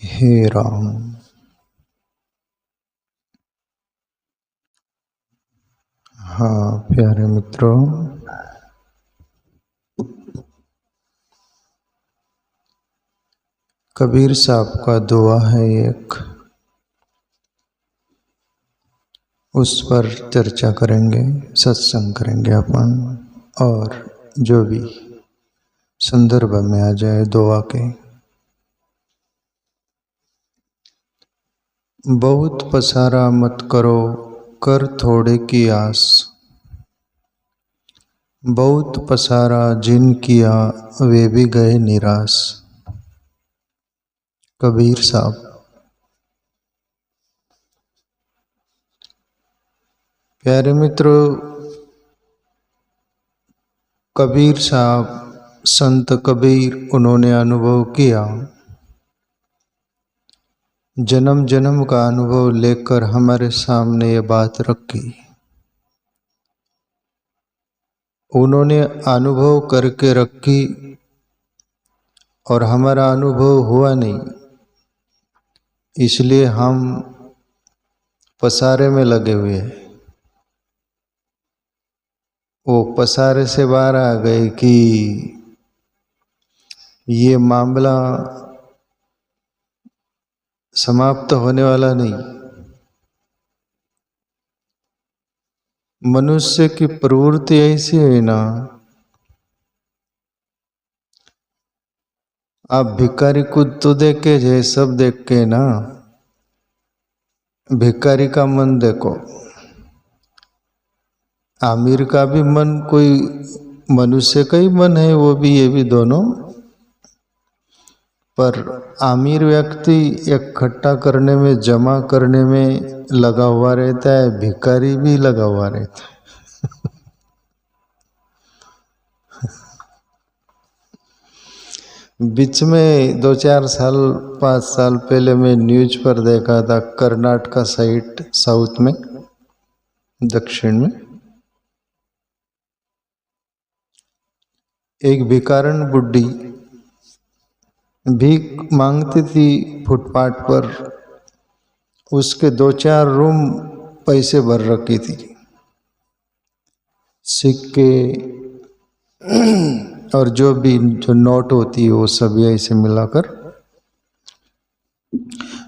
हे राम। हाँ प्यारे मित्रों, कबीर साहब का दुआ है एक, उस पर चर्चा करेंगे, सत्संग करेंगे अपन, और जो भी संदर्भ में आ जाए दुआ के। बहुत पसारा मत करो कर थोड़े की आस, बहुत पसारा जिन किया वे भी गए निराश। कबीर साहब। प्यारे मित्रों, कबीर साहब, संत कबीर, उन्होंने अनुभव किया, जन्म जन्म का अनुभव लेकर हमारे सामने ये बात रखी। उन्होंने अनुभव करके रखी और हमारा अनुभव हुआ नहीं, इसलिए हम पसारे में लगे हुए हैं। वो पसारे से बाहर आ गए कि ये मामला समाप्त होने वाला नहीं। मनुष्य की प्रवृत्ति ऐसी है ना, आप भिखारी को तो देख के जे सब देख के ना, भिखारी का मन देखो, आमिर का भी मन कोई मनुष्य का ही मन है, वो भी ये भी दोनों। पर आमिर व्यक्ति इकट्ठा करने में, जमा करने में लगा हुआ रहता है, भिखारी भी लगा हुआ रहता है। बीच में 2-4 साल 5 साल पहले मैं न्यूज पर देखा था, कर्नाटका साइड, साउथ में, दक्षिण में, एक भिखारन बुड्ढी भीख मांगती थी फुटपाथ पर। उसके 2-4 रूम पैसे भर रखी थी, सिक्के और जो नोट होती है वो सब ऐसे मिलाकर।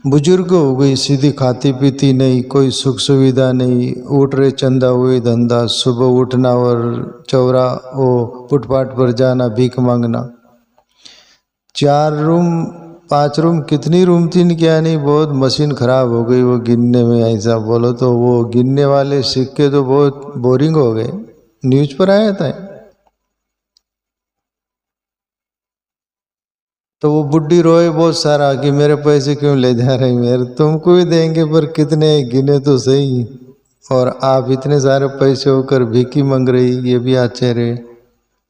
बुजुर्ग हो गई, सीधी खाती पीती नहीं, कोई सुख सुविधा नहीं, उठ रहे चंदा हुए धंधा, सुबह उठना और चौरा वो फुटपाथ पर जाना, भीख मांगना। 4 रूम 5 रूम, कितनी रूम थी क्या नहीं, बहुत मशीन खराब हो गई वो गिनने में। ऐसा बोलो तो वो गिनने वाले सिक्के तो बहुत बोरिंग हो गए, न्यूज पर आया था। तो वो बुड्ढी रोए बहुत सारा कि मेरे पैसे क्यों ले जा रहे, मेरे तुमको भी देंगे पर कितने, गिने तो सही, और आप इतने सारे पैसे होकर भीखी मांग रही, ये भी आश्चर्य।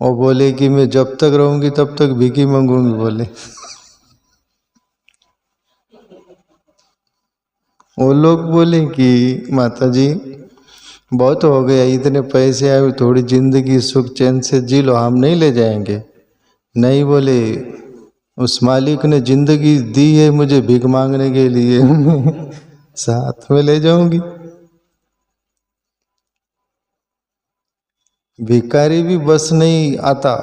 वो बोले कि मैं जब तक रहूंगी तब तक भीखी मांगूंगी, बोले। वो लोग बोले कि माता जी बहुत हो गया, इतने पैसे आए, थोड़ी जिंदगी सुख चैन से जी लो, हम नहीं ले जाएंगे। नहीं, बोले उस मालिक ने जिंदगी दी है मुझे भीख मांगने के लिए, साथ में ले जाऊंगी। भिखारी भी बस नहीं आता,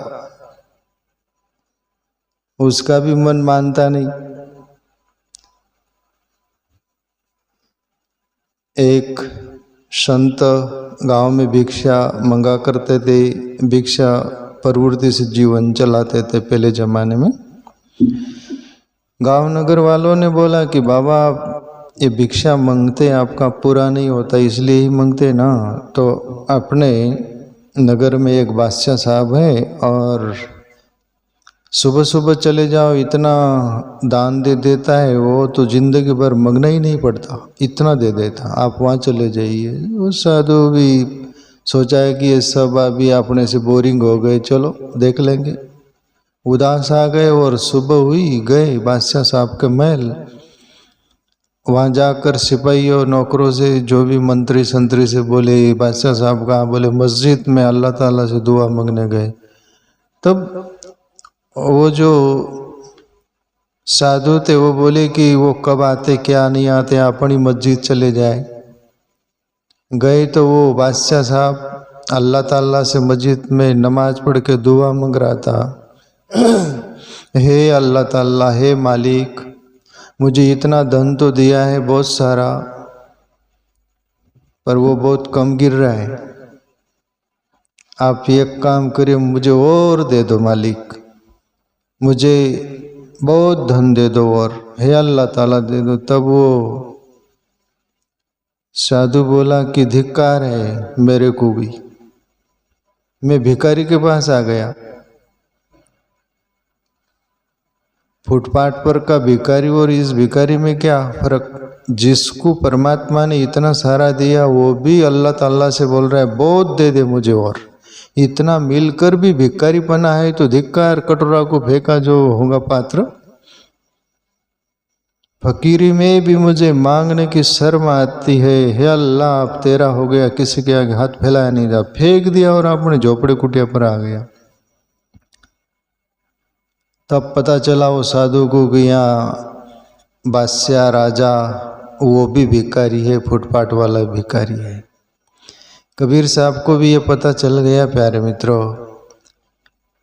उसका भी मन मानता नहीं। एक संत गांव में भिक्षा मंगा करते थे, भिक्षा प्रवृत्ति से जीवन चलाते थे पहले जमाने में। गांव नगर वालों ने बोला कि बाबा ये भिक्षा मांगते आपका पूरा नहीं होता, इसलिए ही मांगते ना। तो अपने नगर में एक बादशाह साहब है, और सुबह सुबह चले जाओ, इतना दान दे देता है वो, तो जिंदगी भर मांगना ही नहीं पड़ता, इतना दे देता, आप वहाँ चले जाइए। वो साधु भी सोचा है कि ये सब अभी अपने से बोरिंग हो गए, चलो देख लेंगे। उदास आ गए और सुबह हुई, गए बादशाह साहब के महल। वहाँ जाकर सिपाहियों नौकरों से, जो भी मंत्री संतरी से बोले बादशाह साहब कहाँ, बोले मस्जिद में अल्लाह ताला से दुआ मांगने गए। तब वो जो साधु थे, वो बोले कि वो कब आते क्या नहीं आते, अपनी मस्जिद चले जाए। गए तो वो बादशाह साहब अल्लाह ताला से मस्जिद में नमाज पढ़ के दुआ मांग रहा था। हे अल्लाह ताला, हे मालिक, मुझे इतना धन तो दिया है बहुत सारा, पर वो बहुत कम गिर रहा है। आप एक काम करिए, मुझे और दे दो मालिक, मुझे बहुत धन दे दो और हे अल्लाह ताला दे दो। तब वो साधु बोला कि धिक्कार है मेरे को भी, मैं भिखारी के पास आ गया। फुटपाथ पर का भिखारी और इस भिखारी में क्या फर्क। जिसको परमात्मा ने इतना सारा दिया वो भी अल्लाह ताला से बोल रहा है बहुत दे दे मुझे, और इतना मिलकर भी भिखारी पना है तो धिक्कार। कटोरा को फेंका जो होगा पात्र। फकीरी में भी मुझे मांगने की शर्म आती है। हे अल्लाह, अब तेरा हो गया, किसी के आगे हाथ फैलाया नहीं जा, फेंक दिया और अपने झोपड़े कुटिया पर आ गया। तब पता चला वो साधु को कि यहाँ बादशाह राजा वो भी भिखारी है, फुटपाथ वाला भिखारी है। कबीर साहब को भी ये पता चल गया प्यारे मित्रों,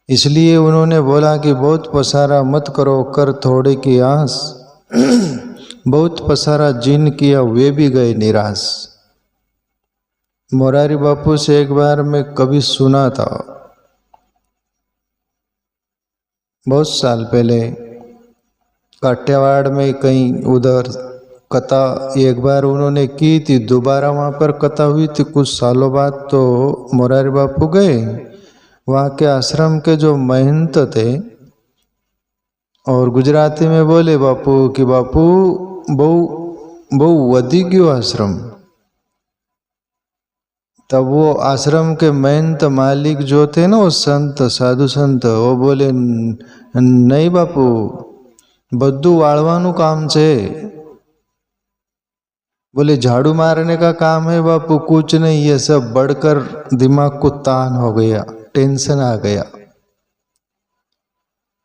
इसलिए उन्होंने बोला कि बहुत पसारा मत करो, कर थोड़े की आस। बहुत पसारा जिन किया वे भी गए निराश। मोरारी बापू से एक बार मैं कभी सुना था, बहुत साल पहले काठियावाड़ में कहीं उधर कथा एक बार उन्होंने की थी, दोबारा वहाँ पर कथा हुई थी कुछ सालों बाद। तो मोरारी बापू गए, वहाँ के आश्रम के जो महंत थे और गुजराती में बोले बापू कि बापू बहु वधी गयो आश्रम। तब वो आश्रम के महंत मालिक जो थे ना, वो संत साधु संत, वो बोले नहीं बापू, बद्दू वाळवानु काम छे। बोले झाड़ू मारने का काम है बापू, कुछ नहीं, ये सब बढ़कर दिमाग को तान हो गया, टेंशन आ गया।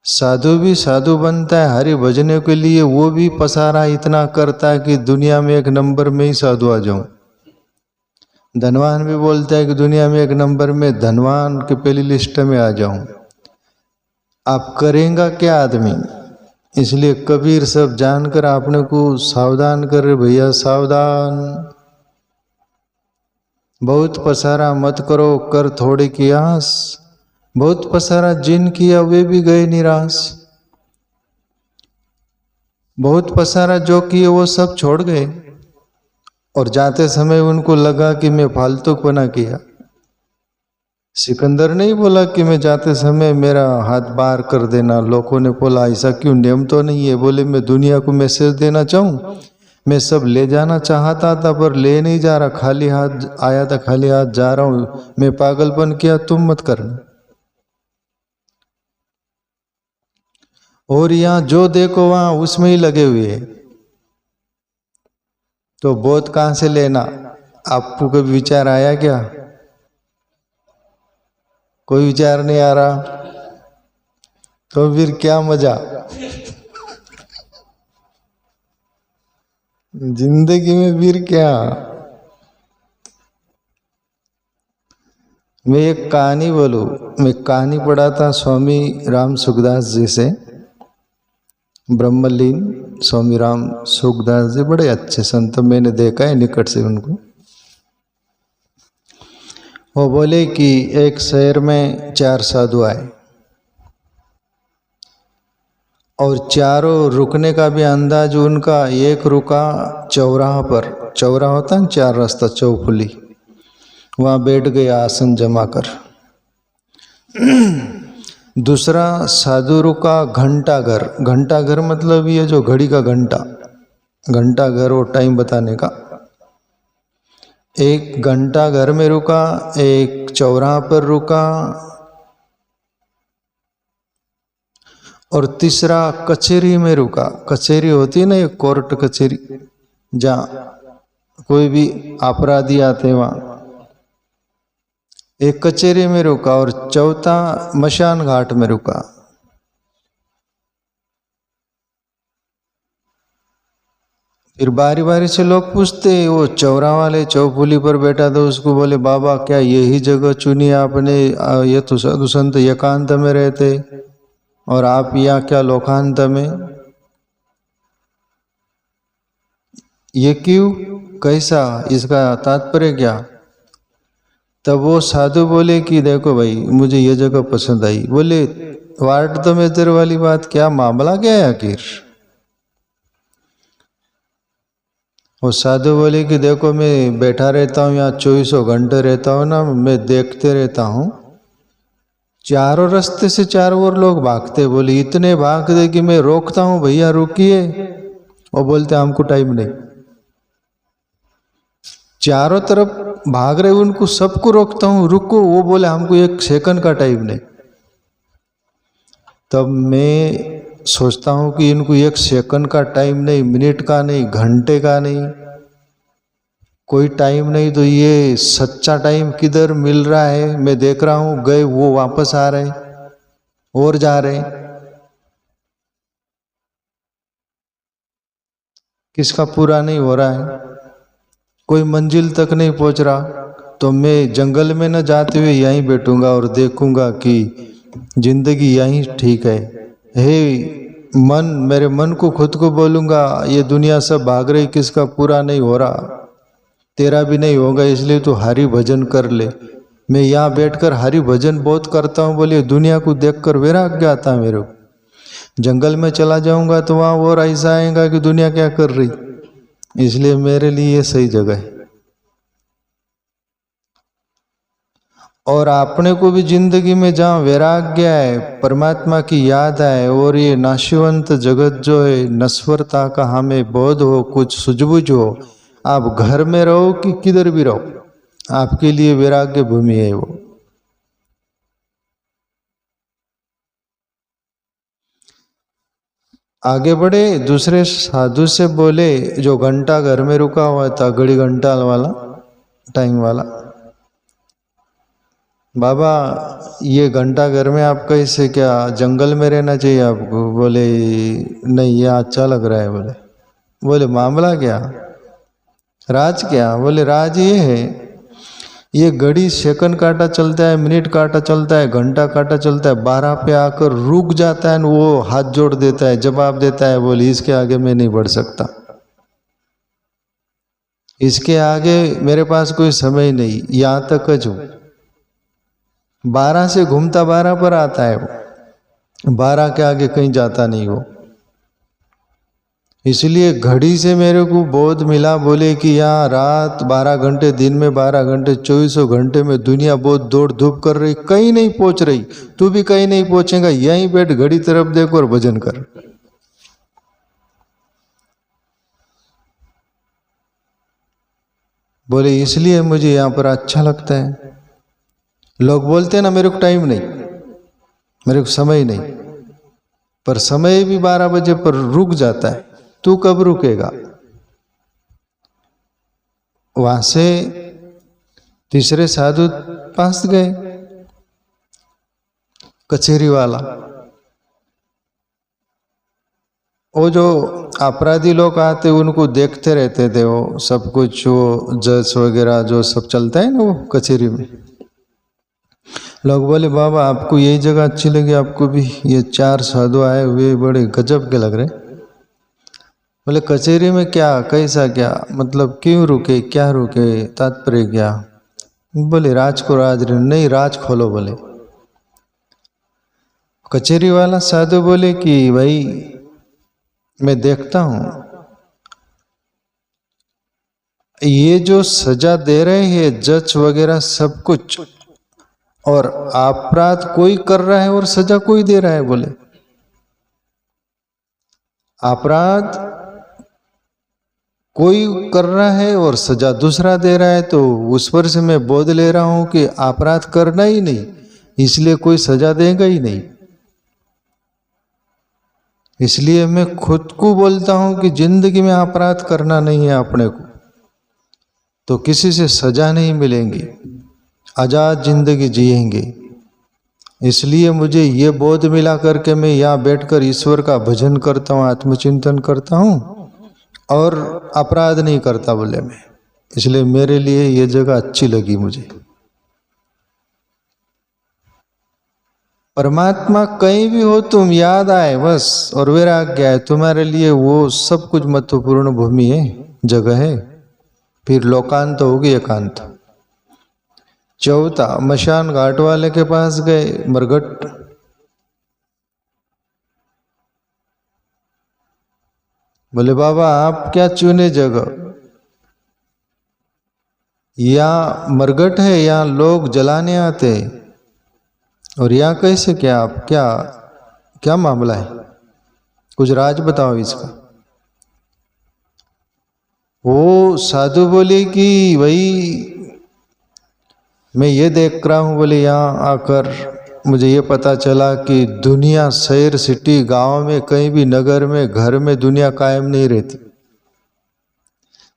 साधु भी साधु बनता है हरि भजने के लिए, वो भी पसारा इतना करता है कि दुनिया में एक नंबर में ही साधु आ जाऊं। धनवान भी बोलता है कि दुनिया में एक नंबर में धनवान की पहली लिस्ट में आ जाऊं। आप करेंगे क्या आदमी। इसलिए कबीर सब जानकर आपने को सावधान कर, भैया सावधान, बहुत पसारा मत करो, कर थोड़े की आस। बहुत पसारा जिन किया वे भी गए निराश। बहुत पसारा जो किए वो सब छोड़ गए, और जाते समय उनको लगा कि मैं फालतूपना किया। सिकंदर नहीं बोला कि मैं जाते समय मेरा हाथ बाहर कर देना। लोगों ने बोला ऐसा क्यों, नियम तो नहीं है। बोले मैं दुनिया को मैसेज देना चाहूँ, मैं सब ले जाना चाहता था पर ले नहीं जा रहा, खाली हाथ आया था खाली हाथ जा रहा हूँ। मैं पागलपन किया, तुम मत करना। और यहाँ जो देखो वहाँ उसमें ही लगे हुए हैं, तो बोध कहाँ से लेना। आपको कभी विचार आया क्या? कोई विचार नहीं आ रहा, तो फिर क्या मजा जिंदगी में, फिर क्या। मैं एक कहानी बोलूं, मैं कहानी पढ़ा था स्वामी राम सुखदास जी से, ब्रह्मलीन स्वामी राम सुखदास जी बड़े अच्छे संत, मैंने देखा है निकट से उनको। वो बोले कि एक शहर में 4 साधु आए और चारों रुकने का भी अंदाज उनका। एक रुका चौराहा पर, चौराहा होता है 4 रास्ता चौफुली, वहाँ बैठ गए आसन जमा कर। दूसरा साधु रुका घंटा घर, घंटा घर मतलब ये जो घड़ी का घंटा, घंटा घर वो टाइम बताने का। एक घंटा घर में रुका, एक चौराहा पर रुका, और तीसरा कचेरी में रुका। कचेरी होती है ना, ये कोर्ट कचेरी, जहाँ कोई भी अपराधी आते हैं वहाँ, एक कचेरी में रुका। और चौथा मशान घाट में रुका। फिर बारी बारी से लोग पूछते, वो चौरा वाले चौपुली पर बैठा था, उसको बोले बाबा क्या यही जगह चुनी आपने? ये तो साधु संत एकांत में रहते और आप यहाँ क्या लोकांत में? ये क्यों, कैसा, इसका तात्पर्य क्या? तब वो साधु बोले कि देखो भाई मुझे ये जगह पसंद आई। बोले वार्ड तो मेजर वाली बात, क्या मामला क्या है आखिर? वो साधु बोले कि देखो मैं बैठा रहता हूँ यहाँ 24 घंटे रहता हूँ ना, मैं देखते रहता हूँ चारों रास्ते से चारों ओर लोग भागते। बोले इतने भागते कि मैं रोकता हूँ, भैया रुकिए, वो बोलते हमको टाइम नहीं। चारों तरफ भाग रहे उनको सबको रोकता हूँ, रुको, वो बोले हमको 1 सेकंड का टाइम नहीं। तब मैं सोचता हूँ कि इनको 1 सेकंड का टाइम नहीं, मिनट का नहीं, घंटे का नहीं, कोई टाइम नहीं, तो ये सच्चा टाइम किधर मिल रहा है? मैं देख रहा हूँ गए वो वापस आ रहे और जा रहे, किसका पूरा नहीं हो रहा है, कोई मंजिल तक नहीं पहुंच रहा। तो मैं जंगल में न जाते हुए यहीं बैठूंगा और देखूंगा कि जिंदगी यहीं ठीक है। हे मन, मेरे मन को खुद को बोलूंगा ये दुनिया सब भाग रही, किसका पूरा नहीं हो रहा, तेरा भी नहीं होगा, इसलिए तू हरि भजन कर ले। मैं यहाँ बैठकर हरि भजन बहुत करता हूँ। बोलिए दुनिया को देखकर वैराग्य आता मेरे को। जंगल में चला जाऊंगा तो वहाँ और ऐसा आएगा कि दुनिया क्या कर रही, इसलिए मेरे लिए ये सही जगह है। और आपने को भी जिंदगी में जहाँ वैराग्य है, परमात्मा की याद है, और ये नाशवंत जगत जो है, नश्वरता का हमें बोध हो, कुछ सूझबूझ हो, आप घर में रहो कि किधर भी रहो, आपके लिए वैराग्य भूमि है वो। आगे बढ़े, दूसरे साधु से बोले जो घंटा घर में रुका हुआ था, घड़ी घंटा वाला, टाइम वाला, बाबा ये घंटा घर में आप कैसे, क्या जंगल में रहना चाहिए आपको? बोले नहीं ये अच्छा लग रहा है। बोले मामला क्या, राज क्या? बोले राज ये है, ये घड़ी सेकंड काटा चलता है, मिनट काटा चलता है, घंटा काटा चलता है, 12 पे आकर रुक जाता है, वो हाथ जोड़ देता है, जवाब देता है, बोले इसके आगे मैं नहीं बढ़ सकता, इसके आगे मेरे पास कोई समय नहीं, यहाँ तक हूँ। 12 से घूमता 12 पर आता है वो, 12 के आगे कहीं जाता नहीं वो। इसलिए घड़ी से मेरे को बोध मिला, बोले कि यहाँ रात 12 घंटे, दिन में 12 घंटे, 24 घंटे में दुनिया बहुत दौड़ धूप कर रही, कहीं नहीं पहुंच रही, तू भी कहीं नहीं पहुंचेगा, यहीं बैठ घड़ी तरफ देखो और भजन कर। बोले इसलिए मुझे यहाँ पर अच्छा लगता है। लोग बोलते हैं ना मेरे को टाइम नहीं, मेरे को समय नहीं, पर समय भी 12 बजे पर रुक जाता है, तू कब रुकेगा? वहां से तीसरे साधु पास गए, कचेरी वाला, वो जो अपराधी लोग आते उनको देखते रहते थे, वो सब कुछ, वो जज वगैरह जो सब चलता है ना वो कचेरी में। लोग बोले बाबा आपको यही जगह अच्छी लगी, आपको भी? ये 4 साधु आए हुए बड़े गजब के लग रहे। बोले कचेरी में क्या, कैसा, क्या मतलब, क्यों रुके, क्या रुके, तात्पर्य क्या? बोले राज को राज नहीं, राज खोलो। बोले कचेरी वाला साधु बोले कि भाई मैं देखता हूं ये जो सजा दे रहे हैं जज वगैरह सब कुछ, और अपराध कोई कर रहा है और सजा कोई दे रहा है। बोले अपराध कोई कर रहा है और सजा दूसरा दे रहा है, तो उस पर से मैं बोध ले रहा हूं कि अपराध करना ही नहीं, इसलिए कोई सजा देगा ही नहीं। इसलिए मैं खुद को बोलता हूं कि जिंदगी में अपराध करना नहीं है अपने को, तो किसी से सजा नहीं मिलेंगी, आजाद जिंदगी जिएंगे। इसलिए मुझे ये बोध मिला करके मैं यहाँ बैठकर ईश्वर का भजन करता हूँ, आत्मचिंतन करता हूँ, और अपराध नहीं करता बोले मैं, इसलिए मेरे लिए ये जगह अच्छी लगी मुझे। परमात्मा कहीं भी हो तुम याद आए बस, और वैराग्य आए, तुम्हारे लिए वो सब कुछ महत्वपूर्ण भूमि है, जगह है। फिर लोकांत होगी एकांत। चौथा, मशान घाट वाले के पास गए, मरघट। बोले बाबा आप क्या चुने जगह, या मरघट है, यहाँ लोग जलाने आते, और यहाँ कैसे, क्या आप क्या क्या मामला है, कुछ राज बताओ इसका। वो साधु बोले कि भाई मैं ये देख रहा हूँ, बोले यहाँ आकर मुझे ये पता चला कि दुनिया शहर सिटी गांव में कहीं भी नगर में घर में दुनिया कायम नहीं रहती,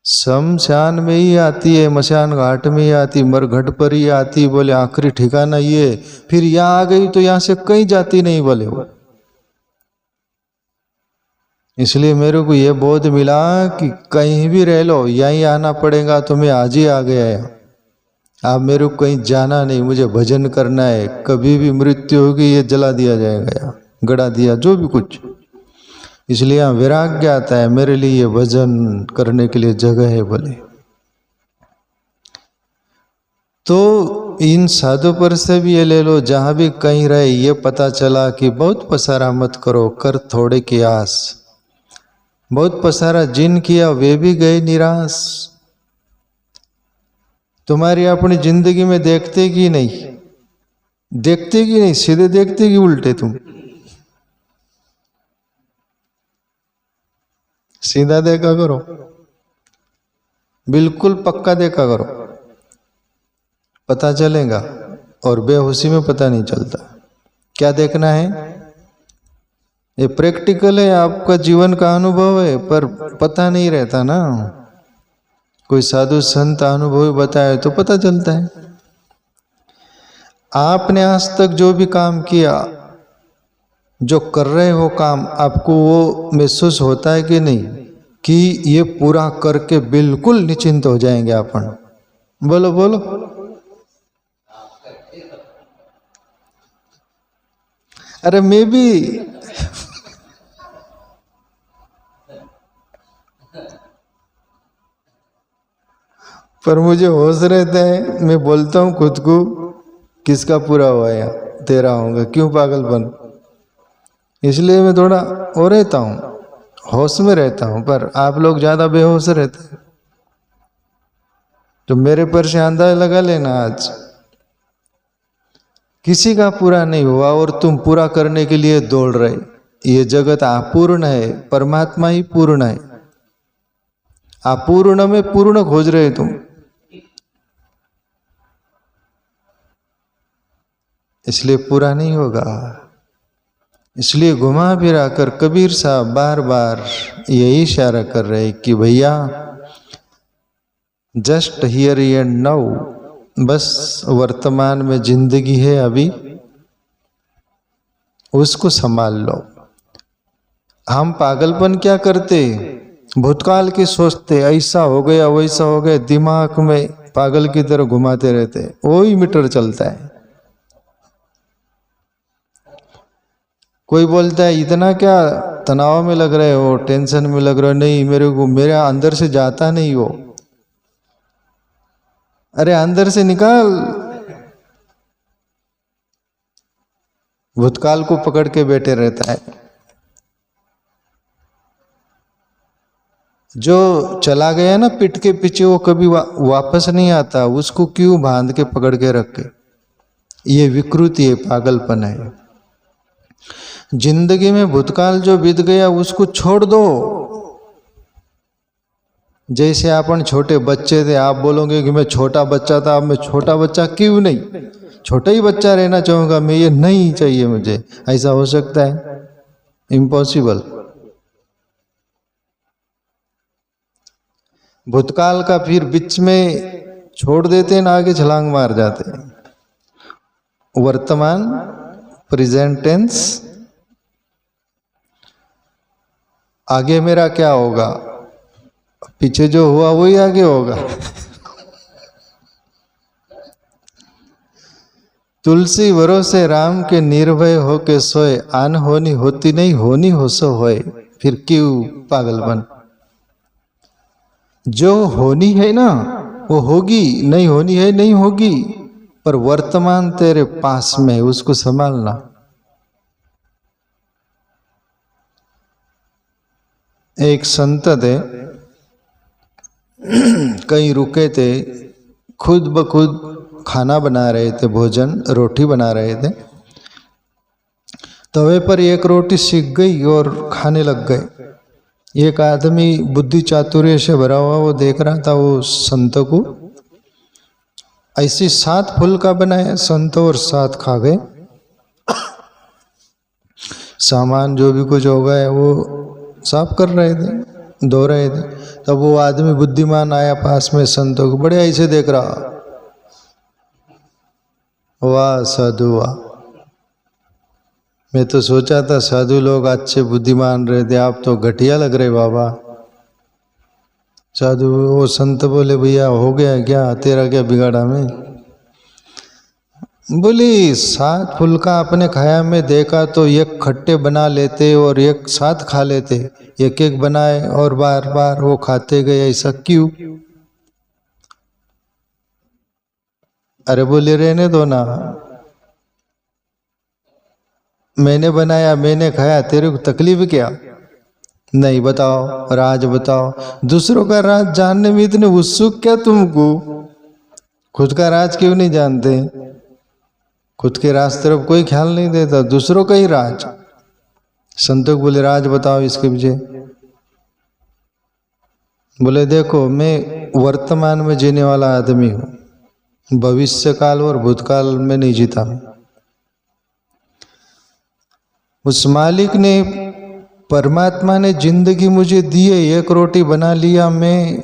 शमशान में ही आती है, मशान घाट में ही आती, मरघट पर ही आती, बोले आखिरी ठिकाना ये। फिर यहाँ आ गई तो यहाँ से कहीं जाती नहीं बोले वो। इसलिए मेरे को ये बोध मिला कि कहीं भी रह लो यहीं आना पड़ेगा, तो मैं आज ही आ गया है। आप मेरे को कहीं जाना नहीं, मुझे भजन करना है, कभी भी मृत्यु होगी ये जला दिया जाएगा या गड़ा दिया, जो भी कुछ। इसलिए यहाँ वैराग्य आता है, मेरे लिए ये भजन करने के लिए जगह है बोले। तो इन साधु पर से भी ये ले लो, जहाँ भी कहीं रहे ये पता चला कि बहुत पसारा मत करो, कर थोड़े की आस। बहुत पसारा जिन किया वे भी गए निराश। तुम्हारी अपनी जिंदगी में देखते कि नहीं, देखते कि नहीं, सीधे देखते कि उल्टे, तुम सीधा देखा करो, बिल्कुल पक्का देखा करो, पता चलेगा। और बेहोशी में पता नहीं चलता। क्या देखना है, ये प्रैक्टिकल है, आपका जीवन का अनुभव है, पर पता नहीं रहता ना। कोई साधु संत अनुभवी बताए तो पता चलता है। आपने आज तक जो भी काम किया, जो कर रहे हो काम, आपको वो महसूस होता है कि नहीं कि ये पूरा करके बिल्कुल निश्चिंत हो जाएंगे अपन? बोलो बोलो। अरे मैं भी पर मुझे होश रहता है, मैं बोलता हूँ खुद को, किसका पूरा हुआ या तेरा होगा, क्यों पागलपन। इसलिए मैं थोड़ा हो रहता हूँ, होश में रहता हूँ, पर आप लोग ज़्यादा बेहोश रहते हैं। तो मेरे पर से अंदाजा लगा लेना, आज किसी का पूरा नहीं हुआ और तुम पूरा करने के लिए दौड़ रहे। ये जगत अपूर्ण है, परमात्मा ही पूर्ण है। अपूर्ण में पूर्ण खोज रहे तुम, इसलिए पूरा नहीं होगा। इसलिए घुमा फिरा कर कबीर साहब बार बार यही इशारा कर रहे कि भैया जस्ट हियर एंड नाउ, बस वर्तमान में जिंदगी है अभी, उसको संभाल लो। हम पागलपन क्या करते, भूतकाल की सोचते, ऐसा हो गया वैसा हो गया, दिमाग में पागल की तरह घुमाते रहते, वही मीटर चलता है। कोई बोलता है इतना क्या तनाव में लग रहे हो, टेंशन में लग रहे हो, नहीं मेरे को, मेरे अंदर से जाता नहीं हो। अरे अंदर से निकाल, भूतकाल को पकड़ के बैठे रहता है। जो चला गया ना पिट के पीछे, वो कभी वापस नहीं आता, उसको क्यों बांध के पकड़ के रखे। ये विकृति है, पागलपन है। जिंदगी में भूतकाल जो बीत गया उसको छोड़ दो। जैसे अपन छोटे बच्चे थे, आप बोलोगे कि मैं छोटा बच्चा था, अब मैं छोटा बच्चा क्यों नहीं, छोटा ही बच्चा रहना चाहूंगा मैं, ये नहीं चाहिए मुझे। ऐसा हो सकता है? इम्पॉसिबल। भूतकाल का फिर बीच में छोड़ देते हैं ना, आगे छलांग मार जाते हैं। वर्तमान, प्रेजेंट टेंस, आगे मेरा क्या होगा, पीछे जो हुआ वही आगे होगा। तुलसी भरोसे राम के निर्भय हो के सोए, आन होनी होती नहीं, होनी हो सो होए, फिर क्यों पागलपन। जो होनी है ना वो होगी, नहीं होनी है नहीं होगी, पर वर्तमान तेरे पास में, उसको संभालना। एक संत थे, कहीं रुके थे, खुद ब खुद खाना बना रहे थे, भोजन रोटी बना रहे थे। तवे पर एक रोटी सिक गई और खाने लग गए। एक आदमी बुद्धि चातुर्य से भरा हुआ वो देख रहा था वो संत को। ऐसी 7 फुल्का बनाया संत और 7 खा गए। सामान जो भी कुछ हो गया वो साफ कर रहे थे, धो रहे थे। तब वो आदमी बुद्धिमान आया पास में, संतों को बड़े ऐसे देख रहा। वाह साधु वाह, मैं तो सोचा था साधु लोग अच्छे बुद्धिमान रहते, आप तो घटिया लग रहे बाबा। साधु वो संत बोले भैया हो गया क्या, तेरा क्या बिगाड़ा में। बोली 7 फुल्का आपने खाया, मैं देखा तो एक खट्टे बना लेते और एक साथ खा लेते, एक एक बनाए और बार बार वो खाते गए, ऐसा क्यों। अरे बोले रहने दो ना, मैंने बनाया मैंने खाया, तेरे को तकलीफ क्या। नहीं बताओ राज बताओ। दूसरों का राज जानने में इतने उत्सुक क्या तुमको, खुद का राज क्यों नहीं जानते। खुद के राज तरफ कोई ख्याल नहीं देता, दूसरों का ही राज। संतों को बोले राज बताओ इसके पीछे। बोले देखो मैं वर्तमान में जीने वाला आदमी हूँ, भविष्य काल और भूतकाल में नहीं जीता मैं। उस मालिक ने, परमात्मा ने जिंदगी मुझे दी है, एक रोटी बना लिया, मैं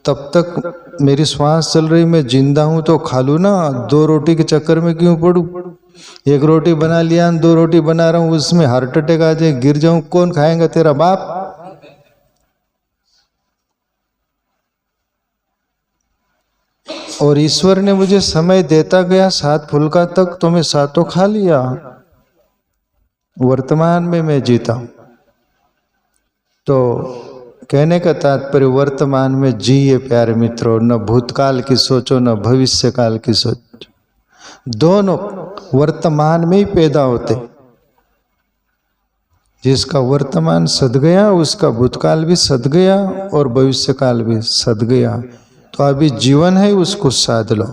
तब तक मेरी श्वास चल रही, मैं जिंदा हूं तो खा लूँ ना, 2 रोटी के चक्कर में क्यों पड़ूं। एक रोटी बना लिया, 2 रोटी बना रहा हूं, उसमें हार्ट अटैक आ जाए, गिर जाऊं, कौन खाएगा, तेरा बाप। और ईश्वर ने मुझे समय देता गया 7 फुल्का तक, तो मैं 7 खा लिया। वर्तमान में मैं जीता हूं। तो कहने का तात्पर्य वर्तमान में जिए प्यारे मित्रों, न भूतकाल की सोचो न भविष्य काल की सोचो। दोनों वर्तमान में ही पैदा होते। जिसका वर्तमान सद गया उसका भूतकाल भी सद गया और भविष्य काल भी सद गया। तो अभी जीवन है उसको साध लो।